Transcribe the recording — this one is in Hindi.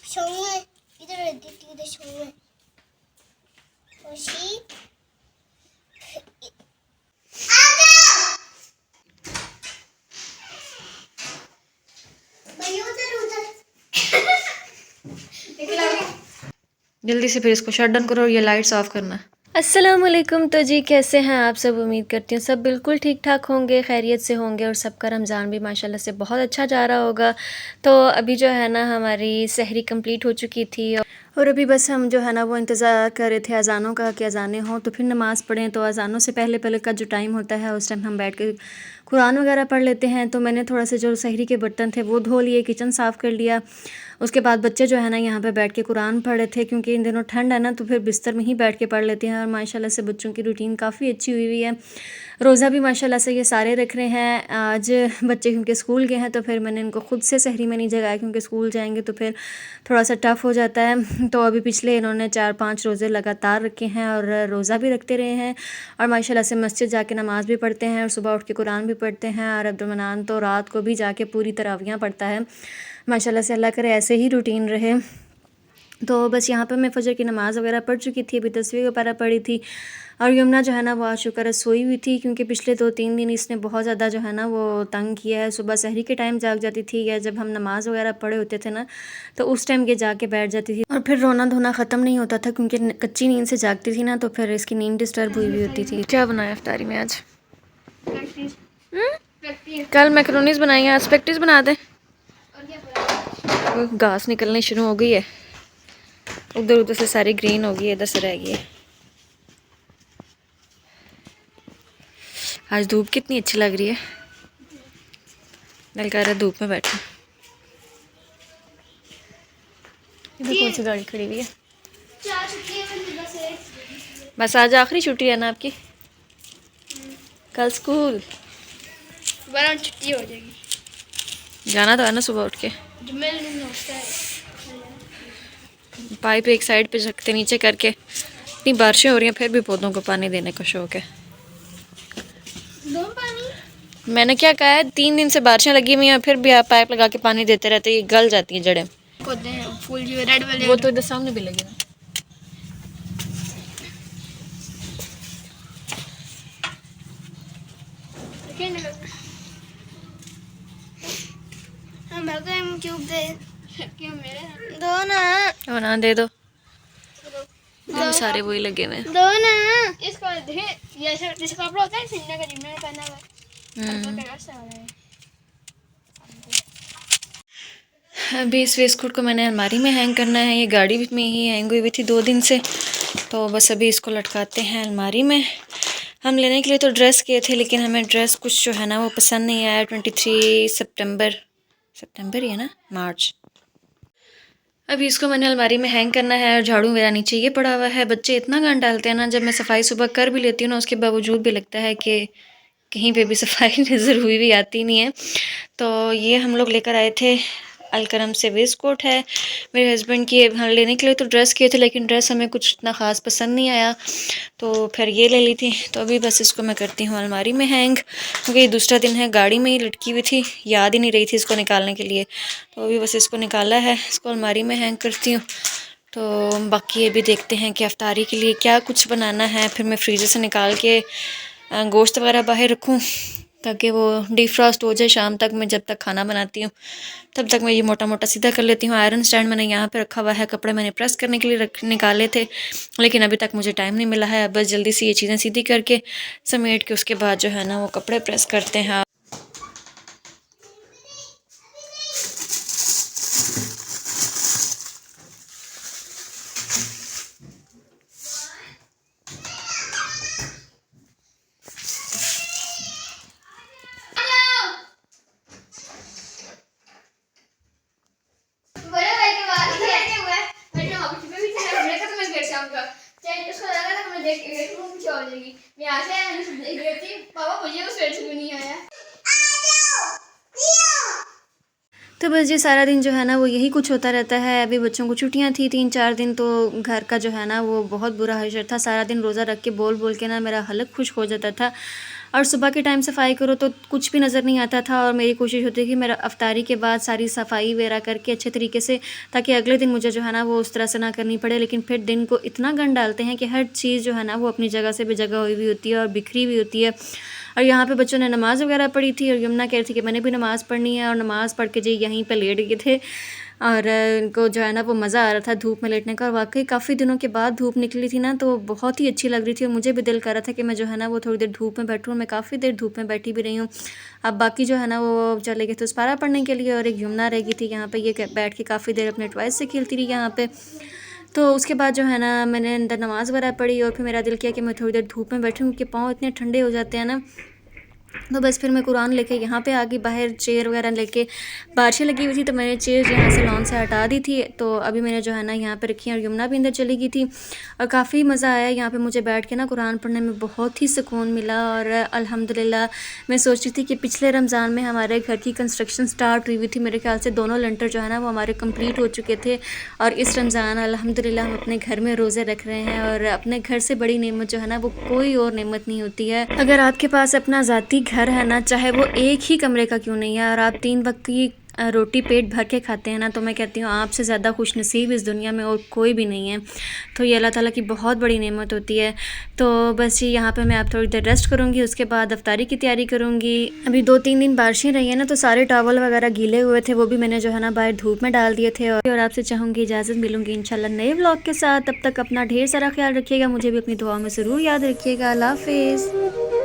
शौंगे इधर रहती थी, इधर शौंगे खुशी जल्दी से फिर इसको शट डाउन करो और ये लाइट्स ऑफ करना। अस्सलाम वालेकुम। तो जी कैसे हैं आप सब? उम्मीद करती हूँ सब बिल्कुल ठीक ठाक होंगे, खैरियत से होंगे और सबका रमज़ान भी माशाल्लाह से बहुत अच्छा जा रहा होगा। तो अभी जो है ना हमारी सहरी कंप्लीट हो चुकी थी और अभी बस हम जो है ना वो इंतज़ार कर रहे थे अज़ानों का कि अज़ानें हों तो फिर नमाज़ पढ़ें। तो अज़ानों से पहले पहले का जो टाइम होता है उस टाइम हम बैठ के कुरान वगैरह पढ़ लेते हैं। तो मैंने थोड़ा सा जो सहरी के बर्तन थे वो धो लिए, किचन साफ़ कर लिया। उसके बाद बच्चे जो है ना यहाँ पे बैठ के कुरान पढ़ रहे थे, क्योंकि इन दिनों ठंड है ना तो फिर बिस्तर में ही बैठ के पढ़ लेते हैं। और माशाल्लाह से बच्चों की रूटीन काफ़ी अच्छी हुई हुई है। रोज़ा भी माशाल्लाह से ये सारे रख रहे हैं। आज बच्चे क्योंकि स्कूल गए हैं तो फिर मैंने इनको ख़ुद से सहरी में नहीं जगाया, क्योंकि स्कूल जाएंगे तो फिर थोड़ा सा टफ़ हो जाता है। तो अभी पिछले इन्होंने 4-5 रोज़े लगातार रखे हैं और रोज़ा भी रखते रहे हैं और माशाल्लाह से मस्जिद जाके नमाज़ भी पढ़ते हैं और सुबह उठ के कुरान भी पढ़ते हैं। और अब्दुल मनान तो रात को भी जाके पूरी तरावियाँ पढ़ता है। माशाल्लाह से अल्लाह करे ऐसे ही रूटीन रहे। तो बस यहाँ पर मैं फजर की नमाज़ वगैरह पढ़ चुकी थी, अभी तस्वीर वगैरह पढ़ी थी। और यमुना जो है ना वो आज शुक्र है सोई हुई थी, क्योंकि पिछले 2-3 दिन इसने बहुत ज़्यादा जो है ना वो तंग किया है। सुबह सहरी के टाइम जाग जाती थी या जब हम नमाज़ वगैरह पढ़े होते थे ना तो उस टाइम ये जाके बैठ जाती थी और फिर रोना धोना ख़त्म नहीं होता था, क्योंकि कच्ची नींद से जागती थी ना तो फिर इसकी नींद डिस्टर्ब हुई हुई होती थी। क्या बनाया इफ्तारी में आज? कल मैक्रोनीस बनाई है, आज प्रैक्टिस बना दे। घास निकलनी शुरू हो गई है, उधर उधर से सारी ग्रीन हो गई है, इधर से रह गई है। आज धूप कितनी अच्छी लग रही है, दिल कर रहा है धूप में बैठा। इधर कौन सी गाड़ी खड़ी हुई है? बस आज आखिरी छुट्टी है ना आपकी? कल स्कूल छुट्टी हो जाएगी, जाना तो है ना सुबह उठ के। पाइप एक साइड पे रखते नीचे करके। इतनी बारिशें हो रही हैं फिर भी पौधों को पानी देने का शौक है। दो पानी मैंने क्या कहा है, 3 दिन से बारिशें लगी हुई हैं फिर भी आप पाइप लगा के पानी देते रहते, ये गल जाती हैं जड़ें। पौधे हैं फूल जो रेड वाले, वो तो इधर सामने भी लगे ना। क्यूब दे क्यों मेरे दो ना, और ना दे दो, दो सारे वही लगे हुए हैं। दो ना इसको ये जैसे कपड़ा होता है सिंधा का जिम में पहना हुआ है। अभी इस वेस्टकोट को मैंने अलमारी में हैंग करना है, ये गाड़ी में ही हैंग हुई थी 2 दिन से। तो बस अभी इसको लटकाते हैं अलमारी में। हम लेने के लिए तो ड्रेस किए थे, लेकिन हमें ड्रेस कुछ जो है ना वो पसंद नहीं आया। 23 सितंबर ही है ना, मार्च। अभी इसको मैंने अलमारी में हैंग करना है और झाड़ू मेरा नीचे ये पड़ा हुआ है। बच्चे इतना गंद डालते हैं ना, जब मैं सफाई सुबह कर भी लेती हूँ ना उसके बावजूद भी लगता है कि कहीं पे भी सफाई नज़र हुई भी आती नहीं है। तो ये हम लोग लेकर आए थे अलकरम से, वेस्ट कोट है मेरे हस्बैंड की। हम लेने के लिए तो ड्रेस किए थे, लेकिन ड्रेस हमें कुछ इतना ख़ास पसंद नहीं आया तो फिर ये ले ली थी। तो अभी बस इसको मैं करती हूँ अलमारी में हैंग, क्योंकि ये दूसरा दिन है, गाड़ी में ही लटकी हुई थी, याद ही नहीं रही थी इसको निकालने के लिए। तो अभी बस इसको निकाला है, इसको अलमारी में हैंग करती हूँ। तो बाकी ये भी देखते हैं कि इफ्तारी के लिए क्या कुछ बनाना है। फिर मैं फ्रीज़र से निकाल के गोश्त वगैरह बाहर रखूँ ताकि वो डिफ्रॉस्ट हो जाए शाम तक। मैं जब तक खाना बनाती हूँ तब तक मैं ये मोटा मोटा सीधा कर लेती हूँ। आयरन स्टैंड मैंने यहाँ पे रखा हुआ है, कपड़े मैंने प्रेस करने के लिए निकाले थे, लेकिन अभी तक मुझे टाइम नहीं मिला है। बस जल्दी से ये चीज़ें सीधी करके समेट के उसके बाद जो है ना वो कपड़े प्रेस करते हैं। तो बस ये सारा दिन जो है ना वो यही कुछ होता रहता है। अभी बच्चों को छुट्टियां थी 3-4 दिन, तो घर का जो है ना वो बहुत बुरा हशर था। सारा दिन रोज़ा रख के बोल बोल के ना मेरा हलक खुश्क हो जाता था। और सुबह के टाइम सफाई करो तो कुछ भी नज़र नहीं आता था। और मेरी कोशिश होती है कि मेरा अफ्तारी के बाद सारी सफाई वगैरह करके अच्छे तरीके से, ताकि अगले दिन मुझे जो है ना वो उस तरह से ना करनी पड़े। लेकिन फिर दिन को इतना गंद डालते हैं कि हर चीज़ जो है ना वो अपनी जगह से बेजगह हुई हुई होती है और बिखरी हुई होती है। और यहाँ पे बच्चों ने नमाज़ वगैरह पढ़ी थी और यमुना कह रही थी कि मैंने भी नमाज़ पढ़नी है, और नमाज़ पढ़ के जी यहीं पे लेट गए थे। और इनको जो है ना वो मज़ा आ रहा था धूप में लेटने का। और वाकई काफ़ी दिनों के बाद धूप निकली थी ना, तो बहुत ही अच्छी लग रही थी और मुझे भी दिल कर रहा था कि मैं जो है ना वो थोड़ी देर धूप में बैठूँ। मैं काफ़ी देर धूप में बैठी भी रही हूँ। अब बाकी जो है ना वो चले गए थे उस पारा पढ़ने के लिए, और एक यमुना रह गई थी यहाँ पर, ये बैठ के काफ़ी देर अपने टॉयज से खेलती रही यहाँ पर। तो उसके बाद जो है ना मैंने अंदर नमाज़ वगैरह पढ़ी, और फिर मेरा दिल किया कि मैं थोड़ी देर धूप में बैठूँ, क्योंकि पाँव इतने ठंडे हो जाते हैं ना। तो बस फिर मैं कुरान लेके यहाँ पे आ गई बाहर, चेयर वगैरह लेके। बारिशें लगी हुई थी तो मैंने चेयर यहाँ से लॉन से हटा दी थी। तो अभी मैंने जो है ना यहाँ पे रखी, और यमुना भी अंदर चली गई थी। और काफ़ी मज़ा आया यहाँ पे मुझे बैठ के ना कुरान पढ़ने में, बहुत ही सुकून मिला। और अल्हम्दुलिल्लाह मैं सोच रही थी कि पिछले रमज़ान में हमारे घर की कंस्ट्रक्शन स्टार्ट हुई हुई थी, मेरे ख्याल से दोनों लेंटर जो है ना वो हमारे कंप्लीट हो चुके थे। और इस रमज़ान अल्हम्दुलिल्लाह हम अपने घर में रोज़े रख रहे हैं। और अपने घर से बड़ी नेमत जो है ना वो कोई और नेमत नहीं होती है। अगर आपके पास अपना ज़ाती घर है ना, चाहे वो एक ही कमरे का क्यों नहीं है, और आप 3 वक्त की रोटी पेट भर के खाते हैं ना, तो मैं कहती हूँ आपसे ज़्यादा खुश नसीब इस दुनिया में और कोई भी नहीं है। तो ये अल्लाह ताला की बहुत बड़ी नेमत होती है। तो बस ये यहाँ पे मैं आप थोड़ी देर रेस्ट करूँगी, उसके बाद अफ्तारी की तैयारी करूँगी। अभी 2-3 दिन बारिशें रही हैं ना, तो सारे टॉवल वगैरह गीले हुए थे, वो भी मैंने जो है ना बाहर धूप में डाल दिए थे। और आपसे चाहूँगी इजाज़त, मिलूँगी इंशाल्लाह नए व्लॉग के साथ। तब तक अपना ढेर सारा ख्याल रखिएगा, मुझे भी अपनी दुआ में ज़रूर याद रखिएगा। अल्लाह हाफ़िज़।